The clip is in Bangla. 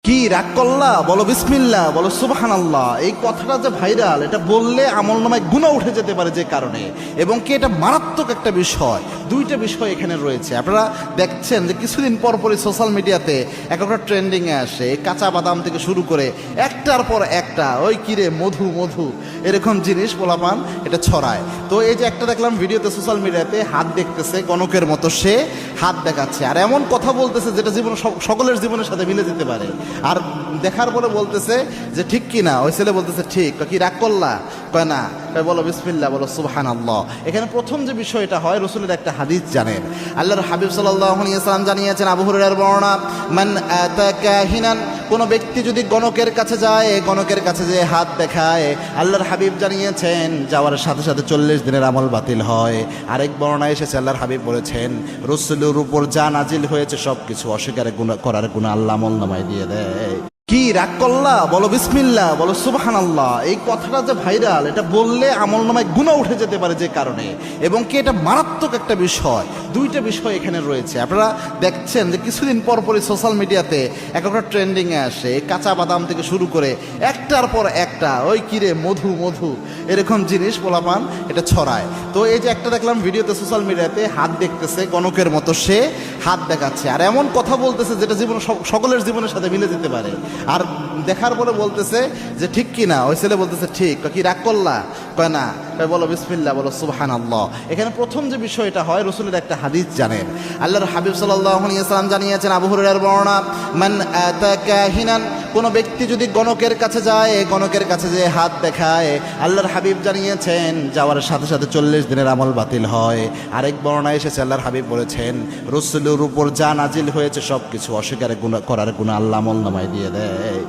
কি রাগ করলা, বলো বিসমিল্লাহ, বলো সুবহানাল্লাহ। এই কথাটা যে ভাইরাল, এটা বললে আমলনামায় গুনাহ উঠে যেতে পারে যে কারণে, এবং কি এটা মারাত্মক একটা বিষয়। দুইটা বিষয় এখানে রয়েছে। আপনারা দেখছেন যে কিছুদিন পর পরই সোশ্যাল মিডিয়াতে একটা ট্রেন্ডিংয়ে আসে, কাঁচা বাদাম থেকে শুরু করে একটার পর একটা ওই কিরে মধু মধু এরকম জিনিস পোলাপান এটা ছড়ায়। তো এই যে একটা দেখলাম ভিডিওতে সোশ্যাল মিডিয়াতে হাত দেখতেছে গণকের মতো, সে হাত দেখাচ্ছে আর এমন কথা বলতেছে যেটা জীবন সকলের জীবনের সাথে মিলে যেতে পারে। আর দেখার পরে বলতেছে যে ঠিক কি না, ওই ছেলে বলতেছে ঠিক। কি রাগ করলা? কয় না। বলো বিসমিল্লাহ, বলো সুবহানাল্লাহ। এখানে প্রথম যে বিষয়টা হয়, রসুলের একটা হাদিস জানেন, আল্লাহর হাবিব সাল্লাল্লাহু আলাইহি ওয়াসাল্লাম জানিয়েছেন, আবু হুরায়রার বর্ণনা, মান আতা কাহিনান, কোন ব্যক্তি যদি গণকের কাছে যায়, গণকের কাছে যে হাত দেখায়, আল্লাহর হাবিব জানিয়েছেন যাওয়ার সাথে সাথে 40 দিনের আমল বাতিল হয়। আরেক বর্ণনা এসেছে, আল্লাহর হাবিব বলেছেন রসুলের উপর যা নাজিল হয়েছে সব কিছু অস্বীকার করার গুনাহ আল্লাহ আমলনামায় দিয়ে দেয়। কি রাগ করলা, বলো বিসমিল্লাহ, বলো সুবহানাল্লাহ। এই কথাটা যে ভাইরাল, এটা বললে আমলনামায় গুনাহ উঠে যেতে পারে যে কারণে, এবং কি এটা মারাত্মক একটা বিষয়। দুইটা বিষয় এখানে রয়েছে। আপনারা দেখছেন যে কিছুদিন পর পরই সোশ্যাল মিডিয়াতে একটা ট্রেন্ডিংয়ে আসে, কাঁচা বাদাম থেকে শুরু করে একটার পর একটা ওই কিরে মধু মধু এরকম জিনিস পোলাপান এটা ছড়ায়। তো এই যে একটা দেখলাম ভিডিওতে সোশ্যাল মিডিয়াতে হাত দেখতেছে গণকের মতো, সে হাত দেখাচ্ছে আর এমন কথা বলতেছে যেটা জীবন সকলের জীবনের সাথে মিলে যেতে পারে। আর দেখার পরে বলতেছে যে ঠিক কি না, ওই ছেলে বলতেছে ঠিক। কি রাগ করলা? কয় না। বলো বিসমিল্লাহ, বলো সুবহানাল্লাহ। এখানে প্রথম যে বিষয়টা হয়, রসুলের একটা হাদিস জানেন, আল্লাহর হাবিব সাল্লাল্লাহু আলাইহি ওয়াসাল্লাম জানিয়েছেন, আবু হুরায়রার বর্ণনা, মান আতা কাহিনান, কোন ব্যক্তি যদি গণকের কাছে যায়, গণকের কাছে যে হাত দেখায়, আল্লাহর হাবিব জানিয়েছেন যাওয়ার সাথে সাথে 40 দিনের আমল বাতিল হয়। আরেক বর্ণনা এসেছে, আল্লাহর হাবিব বলেছেন রসুলের উপর যা নাজিল হয়েছে সব কিছু অস্বীকার করার গুনাহ আল্লাহ আমলনামায় দিয়ে দেয়।